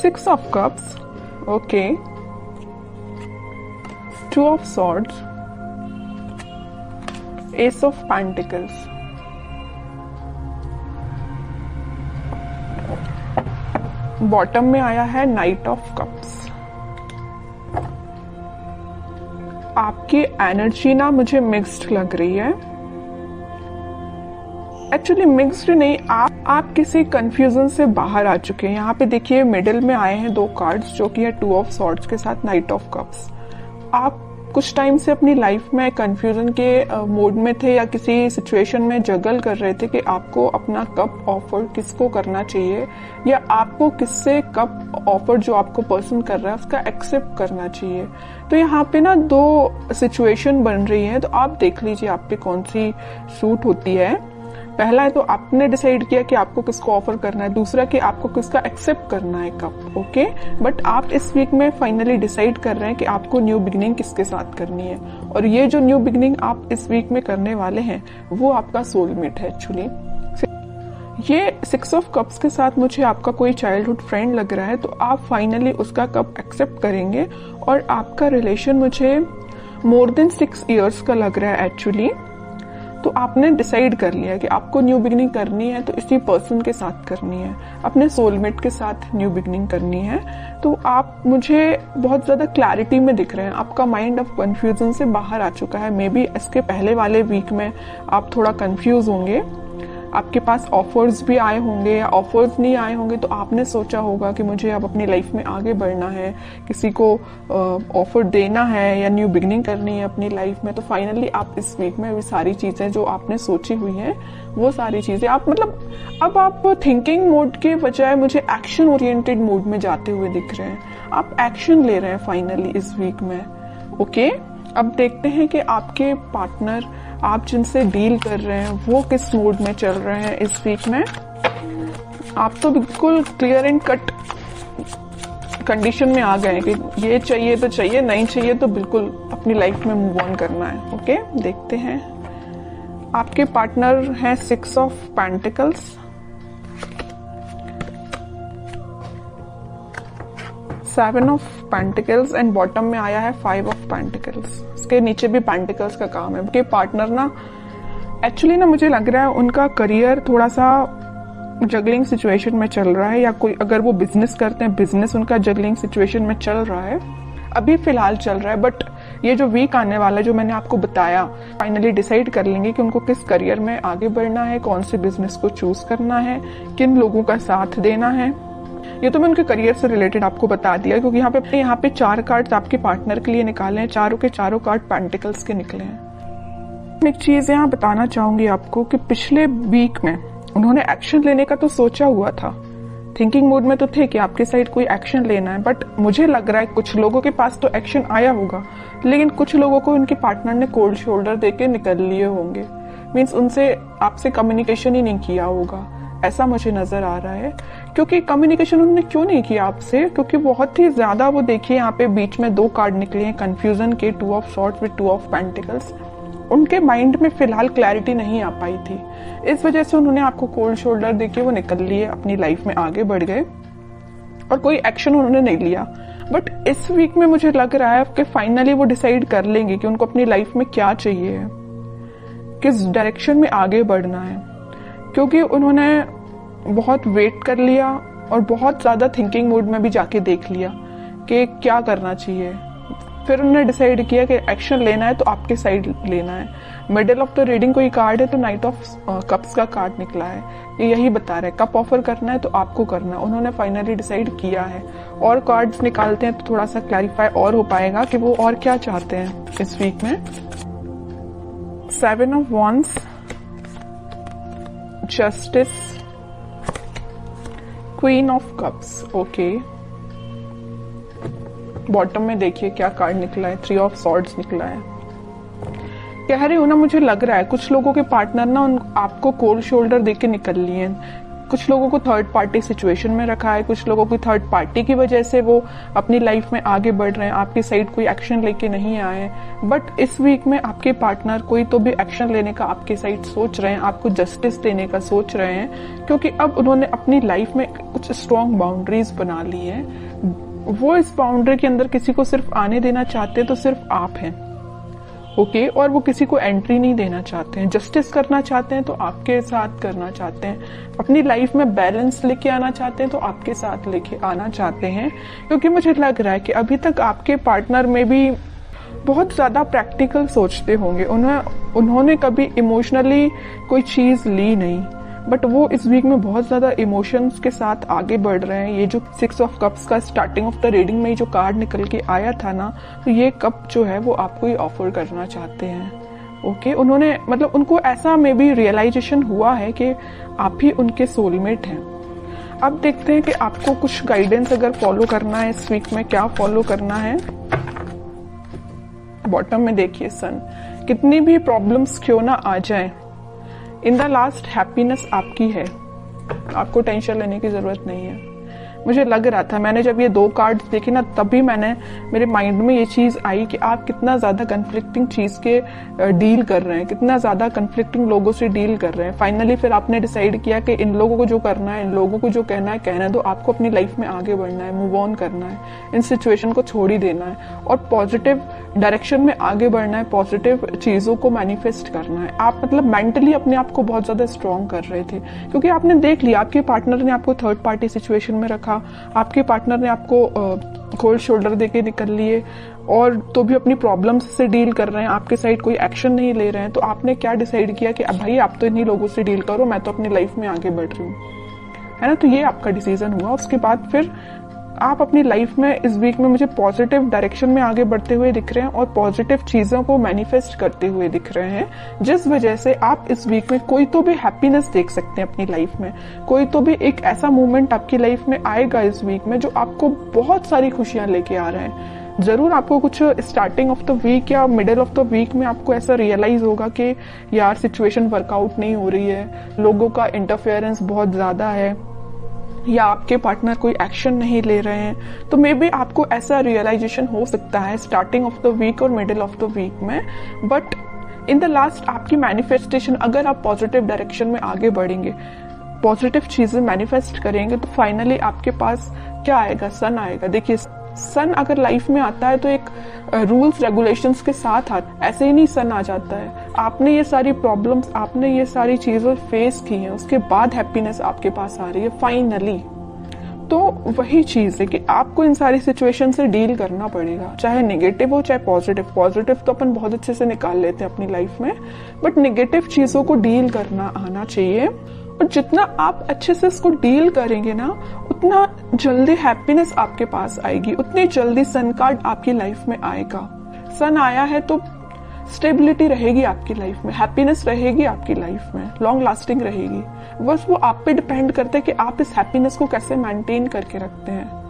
6 of cups, okay, 2 of swords, ace of pentacles, bottom में आया है नाइट ऑफ कप्स। आपकी एनर्जी ना मुझे मिक्स्ड लग रही है। एक्चुअली मिक्स्ड नहीं, आप किसी कंफ्यूजन से बाहर आ चुके हैं। यहाँ पे देखिए मिडिल में आए हैं 2 कार्ड्स जो कि है 2 ऑफ सॉर्ड्स के साथ नाइट ऑफ कप्स। आप कुछ टाइम से अपनी लाइफ में कंफ्यूजन के मोड में थे या किसी सिचुएशन में जगल कर रहे थे कि आपको अपना कप ऑफर किसको करना चाहिए या आपको किससे कप ऑफर जो आपको पर्सन कर रहा है उसका एक्सेप्ट करना चाहिए। तो यहाँ पे ना 2 सिचुएशन बन रही है, तो आप देख लीजिए आप पे कौन सी सूट होती है। पहला है तो आपने डिसाइड किया कि आपको किसको ऑफर करना है, दूसरा कि आपको किसका एक्सेप्ट करना है कप, ओके। बट आप इस वीक में फाइनली डिसाइड कर रहे हैं कि आपको न्यू बिगिनिंग किसके साथ करनी है, और ये जो न्यू बिगिनिंग आप इस वीक में करने वाले हैं वो आपका सोलमेट है। एक्चुअली ये 6 ऑफ कप्स के साथ मुझे आपका कोई चाइल्डहुड फ्रेंड लग रहा है, तो आप फाइनली उसका कप एक्सेप्ट करेंगे और आपका रिलेशन मुझे मोर देन 6 इयर्स का लग रहा है एक्चुअली। तो आपने डिसाइड कर लिया कि आपको न्यू बिगिनिंग करनी है तो इसी पर्सन के साथ करनी है, अपने सोलमेट के साथ न्यू बिगिनिंग करनी है। तो आप मुझे बहुत ज्यादा क्लैरिटी में दिख रहे हैं, आपका माइंड अब कंफ्यूजन से बाहर आ चुका है। मे बी इसके पहले वाले वीक में आप थोड़ा कंफ्यूज होंगे, आपके पास ऑफर्स भी आए होंगे या ऑफर्स नहीं आए होंगे, तो आपने सोचा होगा कि मुझे अब अपनी लाइफ में आगे बढ़ना है, किसी को ऑफर देना है या न्यू बिगिनिंग करनी है अपनी लाइफ में। तो फाइनली आप इस वीक में वो सारी चीजें जो आपने सोची हुई हैं वो सारी चीजें आप अब आप थिंकिंग मोड के बजाय मुझे एक्शन ओरिएंटेड मोड में जाते हुए दिख रहे हैं। आप एक्शन ले रहे हैं फाइनली इस वीक में, ओके। अब देखते हैं कि आपके पार्टनर, आप जिनसे डील कर रहे हैं, वो किस मूड में चल रहे हैं इस वीक में। आप तो बिल्कुल क्लियर एंड कट कंडीशन में आ गए कि ये चाहिए तो चाहिए, नहीं चाहिए तो बिल्कुल अपनी लाइफ में मूव ऑन करना है, ओके। देखते हैं आपके पार्टनर हैं 6 of pentacles, 7 of pentacles and bottom में आया है 5 ऑफ पेंटिकल्स। इसके नीचे भी पेंटिकल्स का काम है। उनके पार्टनर ना एक्चुअली ना मुझे लग रहा है उनका करियर थोड़ा सा जगलिंग सिचुएशन में चल रहा है, या कोई अगर वो बिजनेस करते हैं बिजनेस उनका जगलिंग सिचुएशन में चल रहा है, अभी फिलहाल चल रहा है। बट ये जो वीक आने वाला है जो मैंने आपको बताया, फाइनली डिसाइड कर लेंगे कि उनको किस करियर में आगे बढ़ना है, कौन से बिजनेस को चूज करना है, किन लोगों का साथ देना है। ये तो मैं उनके करियर से रिलेटेड आपको बता दिया, क्योंकि यहाँ पे 4 कार्ड्स आपके पार्टनर के लिए निकाले हैं, चारों के चारों कार्ड पेंटिकल्स के निकले हैं। एक चीज यहाँ बताना चाहूंगी आपको कि पिछले वीक में उन्होंने एक्शन लेने का तो सोचा हुआ था, थिंकिंग मोड में तो थे कि आपके साइड कोई एक्शन लेना है। बट मुझे लग रहा है कुछ लोगों के पास तो एक्शन आया होगा, लेकिन कुछ लोगों को उनके पार्टनर ने कोल्ड शोल्डर देके निकल लिए होंगे। मीन्स उनसे आपसे कम्युनिकेशन ही नहीं किया होगा, ऐसा मुझे नजर आ रहा है। क्योंकि कम्युनिकेशन उन्होंने क्यों नहीं किया आपसे, क्योंकि बहुत ही ज्यादा वो देखिए यहाँ पे बीच में 2 कार्ड निकले हैं कंफ्यूजन के, 2 of swords with 2 of pentacles. उनके माइंड में फिलहाल क्लैरिटी नहीं आ पाई थी, इस वजह से उन्होंने आपको कोल्ड शोल्डर देके वो निकल लिए, अपनी लाइफ में आगे बढ़ गए और कोई एक्शन उन्होंने नहीं लिया। बट इस वीक में मुझे लग रहा है कि फाइनली वो डिसाइड कर लेंगे कि उनको अपनी लाइफ में क्या चाहिए, किस डायरेक्शन में आगे बढ़ना है। क्योंकि उन्होंने बहुत वेट कर लिया और बहुत ज्यादा थिंकिंग मोड में भी जाके देख लिया कि क्या करना चाहिए। फिर उन्होंने डिसाइड किया कि एक्शन लेना है तो आपके साइड लेना है। मिडिल ऑफ द रीडिंग कोई कार्ड है तो नाइट ऑफ कप्स का कार्ड निकला है, ये यही बता रहा है कप ऑफर करना है तो आपको करना है। उन्होंने फाइनली डिसाइड किया है। और कार्ड्स निकालते हैं तो थोड़ा सा क्लैरिफाई और हो पाएगा कि वो और क्या चाहते हैं इस वीक में। 7 of wands, justice, queen of cups, okay. Bottom में देखिए क्या कार्ड निकला है, 3 ऑफ सॉर्ड्स निकला है। कह रही हूं ना, मुझे लग रहा है कुछ लोगों के पार्टनर ना आपको कोल्ड शोल्डर देके निकल लिए हैं। कुछ लोगों को थर्ड पार्टी सिचुएशन में रखा है, कुछ लोगों को थर्ड पार्टी की वजह से वो अपनी लाइफ में आगे बढ़ रहे हैं, आपकी साइड कोई एक्शन लेके नहीं आए। बट इस वीक में आपके पार्टनर कोई तो भी एक्शन लेने का आपके साइड सोच रहे हैं, आपको जस्टिस देने का सोच रहे हैं, क्योंकि अब उन्होंने अपनी लाइफ में कुछ स्ट्रॉन्ग बाउंड्रीज बना ली है। वो इस बाउंड्री के अंदर किसी को सिर्फ आने देना चाहते हैं तो सिर्फ आप हैं, ओके। और वो किसी को एंट्री नहीं देना चाहते हैं। जस्टिस करना चाहते हैं तो आपके साथ करना चाहते हैं। अपनी लाइफ में बैलेंस लेके आना चाहते हैं तो आपके साथ लेके आना चाहते हैं, क्योंकि मुझे लग रहा है कि अभी तक आपके पार्टनर में भी बहुत ज्यादा प्रैक्टिकल सोचते होंगे। उन्होंने कभी इमोशनली कोई चीज ली नहीं, बट वो इस वीक में बहुत ज्यादा इमोशंस के साथ आगे बढ़ रहे हैं। ये जो 6 ऑफ कप्स का स्टार्टिंग ऑफ द रीडिंग में जो कार्ड निकल के आया था ना, तो ये कप जो है वो आपको ही ऑफर करना चाहते हैं, ओके। उन्होंने मतलब उनको ऐसा में भी रियलाइजेशन हुआ है कि आप ही उनके सोलमेट हैं। अब देखते हैं कि आपको कुछ गाइडेंस अगर फॉलो करना है इस वीक में, क्या फॉलो करना है। बॉटम में देखिए सन, कितनी भी प्रॉब्लम्स क्यों ना आ जाए, इन द लास्ट हैप्पीनेस आपकी है, आपको टेंशन लेने की जरूरत नहीं है। मुझे लग रहा था, मैंने जब ये 2 कार्ड्स देखे ना, तभी मेरे माइंड में ये चीज आई कि आप कितना ज्यादा कन्फ्लिक्टिंग चीज के डील कर रहे हैं, कितना ज्यादा कन्फ्लिक्टिंग लोगों से डील कर रहे हैं। फाइनली फिर आपने डिसाइड किया कि इन लोगों को जो करना है, इन लोगों को जो कहना है कहना है, तो आपको अपनी लाइफ में आगे बढ़ना है, मूव ऑन करना है, इन सिचुएशन को छोड़ ही देना है और पॉजिटिव डायरेक्शन में आगे बढ़ना है, पॉजिटिव चीजों को मैनिफेस्ट करना है। आप मतलब मेंटली अपने आप को बहुत ज्यादा स्ट्रॉन्ग कर रहे थे, क्योंकि आपने देख लिया आपके पार्टनर ने आपको थर्ड पार्टी सिचुएशन में रखा, आपके पार्टनर ने आपको कोल्ड शोल्डर देके निकल लिए, और तो भी अपनी प्रॉब्लम्स से डील कर रहे हैं, आपके साइड कोई एक्शन नहीं ले रहे हैं। तो आपने क्या डिसाइड किया कि अब भाई आप तो इन्हीं लोगों से डील करो, मैं तो अपनी लाइफ में आगे बढ़ रही हूँ, है ना। तो ये आपका डिसीजन हुआ। उसके बाद फिर आप अपनी लाइफ में इस वीक में मुझे पॉजिटिव डायरेक्शन में आगे बढ़ते हुए दिख रहे हैं और पॉजिटिव चीजों को मैनिफेस्ट करते हुए दिख रहे हैं, जिस वजह से आप इस वीक में कोई तो भी हैप्पीनेस देख सकते हैं अपनी लाइफ में। कोई तो भी एक ऐसा मोमेंट आपकी लाइफ में आएगा इस वीक में जो आपको बहुत सारी खुशियां लेके आ रहे हैं। जरूर आपको कुछ स्टार्टिंग ऑफ द वीक या मिडिल ऑफ द वीक में आपको ऐसा रियलाइज होगा कि यार सिचुएशन वर्कआउट नहीं हो रही है, लोगों का इंटरफेरेंस बहुत ज्यादा है, या आपके पार्टनर कोई एक्शन नहीं ले रहे हैं। तो मे बी आपको ऐसा रियलाइजेशन हो सकता है स्टार्टिंग ऑफ द वीक और मिडिल ऑफ द वीक में, बट इन द लास्ट आपकी मैनिफेस्टेशन, अगर आप पॉजिटिव डायरेक्शन में आगे बढ़ेंगे, पॉजिटिव चीजें मैनिफेस्ट करेंगे, तो फाइनली आपके पास क्या आएगा, सन आएगा। देखिए सन अगर लाइफ में आता है तो एक रूल्स रेगुलेशंस के साथ आता, ऐसे ही नहीं सन आ जाता है। आपने ये सारी प्रॉब्लम्स, आपने ये सारी चीजें फेस की हैं, उसके बाद हैप्पीनेस आपके पास आ रही है फाइनली। तो वही चीज है कि आपको इन सारी सिचुएशन से डील करना पड़ेगा, चाहे नेगेटिव हो चाहे पॉजिटिव। पॉजिटिव तो अपन बहुत अच्छे से निकाल लेते हैं अपनी लाइफ में, बट नेगेटिव चीजों को डील करना आना चाहिए। और जितना आप अच्छे से इसको डील करेंगे ना, उतना जल्दी हैप्पीनेस आपके पास आएगी, उतनी जल्दी सन कार्ड आपकी लाइफ में आएगा। सन आया है तो स्टेबिलिटी रहेगी आपकी लाइफ में, हैप्पीनेस रहेगी आपकी लाइफ में, लॉन्ग लास्टिंग रहेगी। बस वो आप पे डिपेंड करता है कि आप इस हैप्पीनेस को कैसे मेंटेन करके रखते हैं।